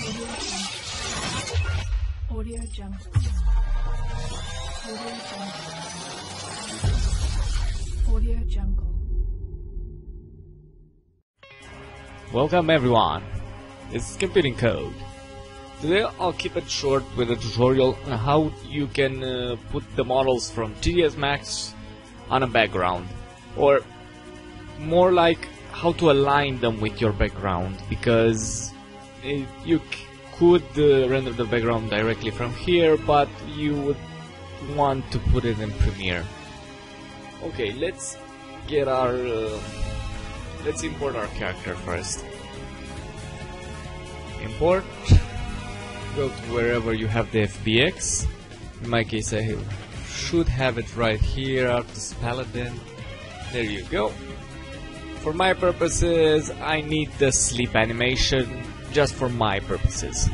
Audio Jungle. Audio Jungle. Audio Jungle. Welcome everyone, it's Computing Code. Today I'll keep it short with a tutorial on how you can put the models from TDS Max on a background, or more like how to align them with your background, because you could render the background directly from here, but you would want to put it in Premiere. Okay, let's get our let's import our character first. Import, go to wherever you have the FBX. In my case I should have it right here, Artus Paladin. There you go. For my purposes I need the sleep animation, just for my purposes.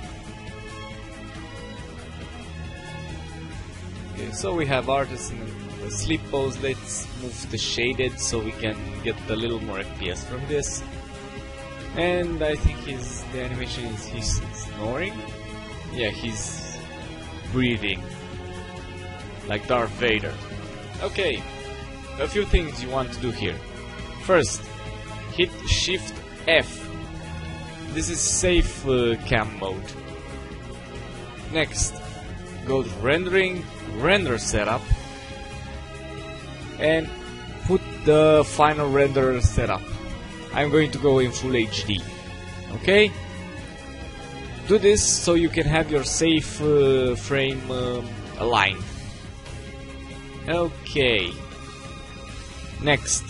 Okay, so we have Artus in the sleep pose. Let's move the shaded so we can get a little more FPS from this. And I think the animation is he's snoring. Yeah, he's breathing like Darth Vader. Okay, a few things you want to do here. First, hit Shift F. This is safe cam mode. Next, go to rendering, render setup, and put the final render setup. I'm going to go in full HD. Okay? Do this so you can have your safe frame aligned. Okay. Next,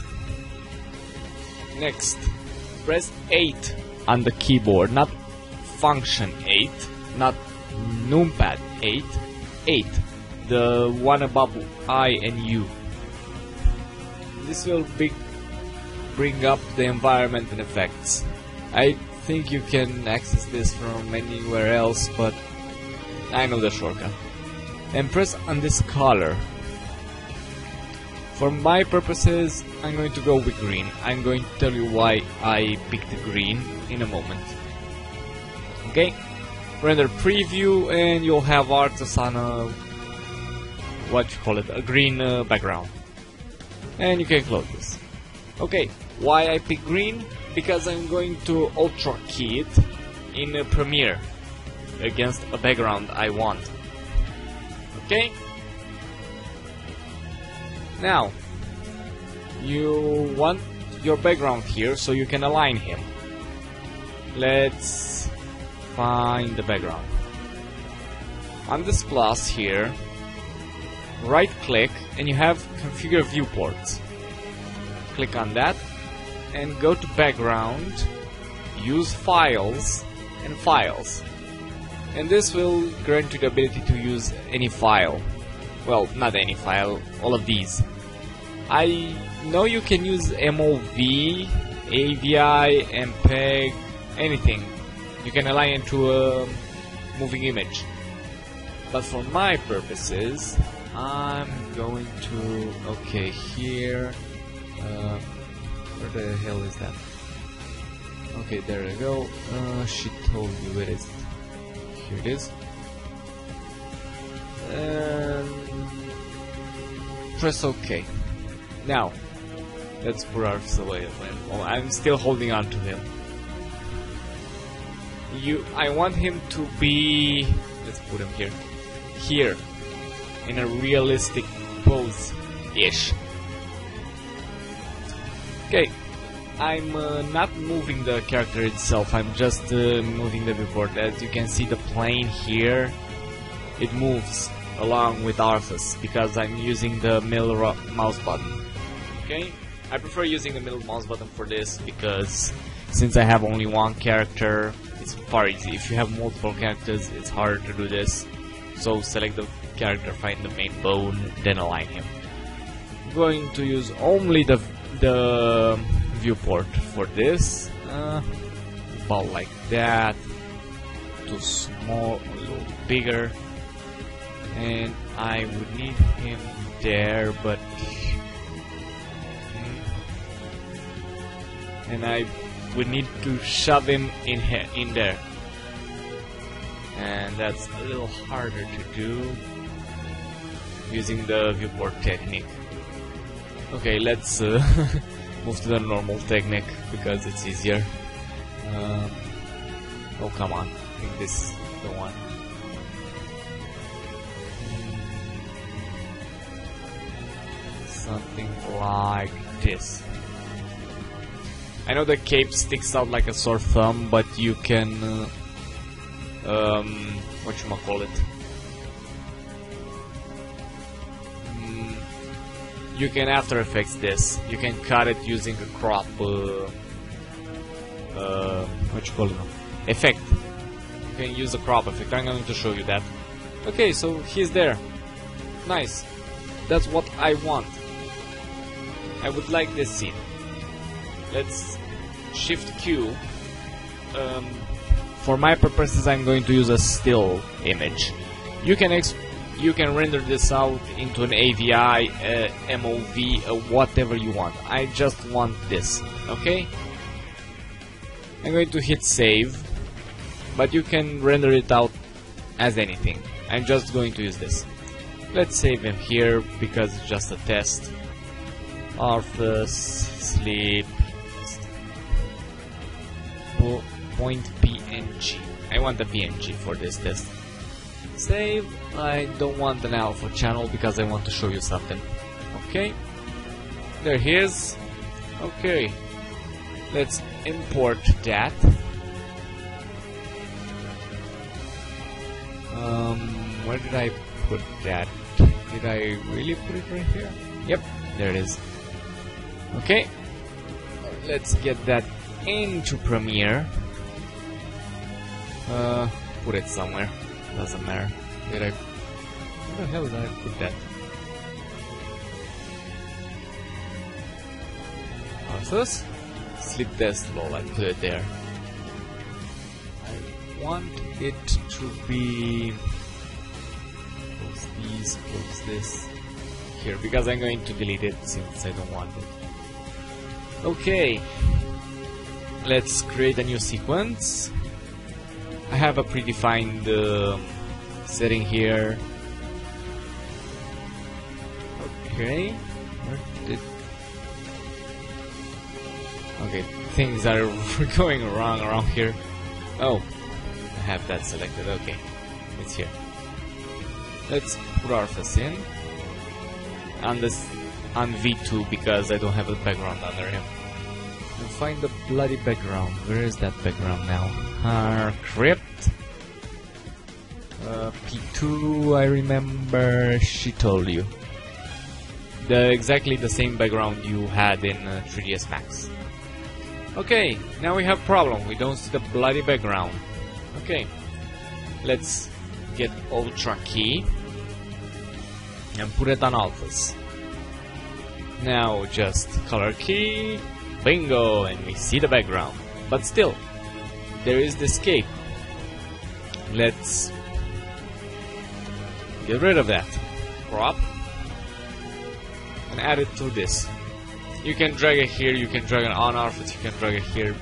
press 8 on the keyboard, not function 8, not numpad 8, 8, the one above I and U. This will bring up the environment and effects. I think you can access this from anywhere else, but I know the shortcut. And press on this color. For my purposes, I'm going to go with green. I'm going to tell you why I picked green in a moment. Okay, render preview, and you'll have Artus on a a green background. And you can close this. Okay, why I pick green? Because I'm going to ultra key it in a Premiere against a background I want. Okay? Now, you want your background here so you can align him. Let's find the background. On this plus here, right click and you have configure viewports. Click on that and go to background, use files and files. And this will grant you the ability to use any file. Well, not any file, all of these. I know you can use MOV, AVI, MPEG, anything. You can align it to a moving image. But for my purposes, I'm going to... okay, here... where the hell is that? Okay, there we go. She told you it is. Here it is. Press OK. Now, let's put ours away. I'm still holding on to him. I want him to be... let's put him here. Here. In a realistic pose-ish. Okay. I'm not moving the character itself, I'm just moving the viewport. As you can see, the plane here, it moves along with Artus because I'm using the middle mouse button. Okay, I prefer using the middle mouse button for this because since I have only one character, it's far easy. If you have multiple characters, it's harder to do this. So select the character, find the main bone, then align him. I'm going to use only the viewport for this. About like that. Too small, a little bigger. And I would need him there, but and I would need to shove him in there. and that's a little harder to do using the viewport technique. Okay, let's move to the normal technique because it's easier. Oh, come on. I think this is the one. Something like this. I know the cape sticks out like a sore thumb, but you can whatchamacallit, you can After Effects this. You can cut it using a crop effect. You can use a crop effect. I'm going to show you that. Okay, so he's there. Nice. That's what I want. I would like this scene. Let's Shift Q. For my purposes, I'm going to use a still image. You can render this out into an AVI, MOV, whatever you want. I just want this. Okay. I'm going to hit save, but you can render it out as anything. I'm just going to use this. Let's save him here because it's just a test. Arthas, sleep, point PNG. I want the PNG for this test. Save. I don't want an alpha channel because I want to show you something. Okay. There he is. Okay. Let's import that. Where did I put that? Did I really put it right here? Yep, there it is. Okay. Let's get that into Premiere. Put it somewhere. Doesn't matter. Where the hell did I put that? Arthas? Sleep test lol, I put it there. I want it to be close these, close this here because I'm going to delete it since I don't want it. Okay, let's create a new sequence. I have a predefined setting here. Okay, okay, things are going wrong around here. Oh, I have that selected. Okay, it's here. Let's put Arthas in on this on V2 because I don't have a background under him. And find the bloody background. Where is that background now? Crypt. P2. I remember she told you exactly the same background you had in 3ds Max. Okay, now we have problem. We don't see the bloody background. Okay, let's get Ultra key and put it on Alphas. Now just color key, bingo, and we see the background. But still, there is the escape. Let's get rid of that. Crop and add it to this. You can drag it here, you can drag it on Arthas, you can drag it here.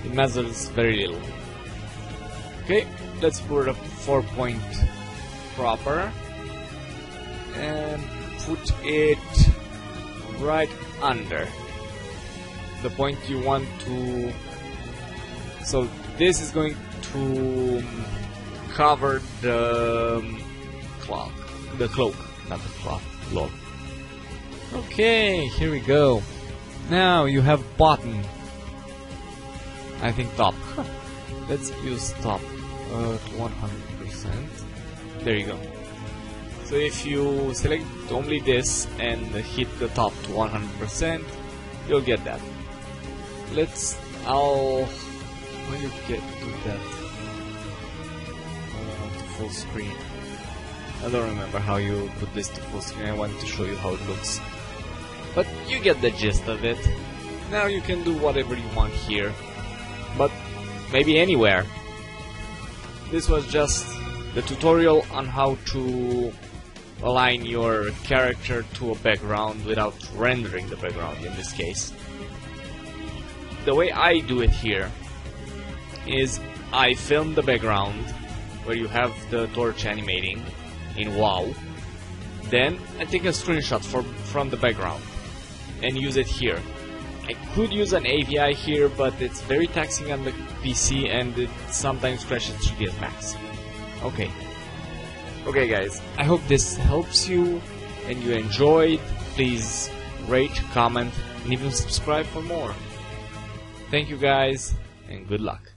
It matters very little. Okay, let's put a 4-point cropper and put it right under the point you want to. So this is going to cover the cloak, not the cloth, lol. Okay, here we go. Now you have bottom. I think top. Let's use top to 100%. There you go. So if you select only this and hit the top to 100%, you'll get that. When you get to that to full screen. I don't remember how you put this to full screen. I wanted to show you how it looks. But you get the gist of it. Now you can do whatever you want here, but maybe anywhere. This was just the tutorial on how to align your character to a background without rendering the background in this case. The way I do it here is I film the background where you have the torch animating in WoW. Then I take a screenshot from the background and use it here. I could use an AVI here, but it's very taxing on the PC and it sometimes crashes 3ds Max. Okay guys, I hope this helps you and you enjoyed. Please rate, comment, and even subscribe for more. Thank you guys, and good luck.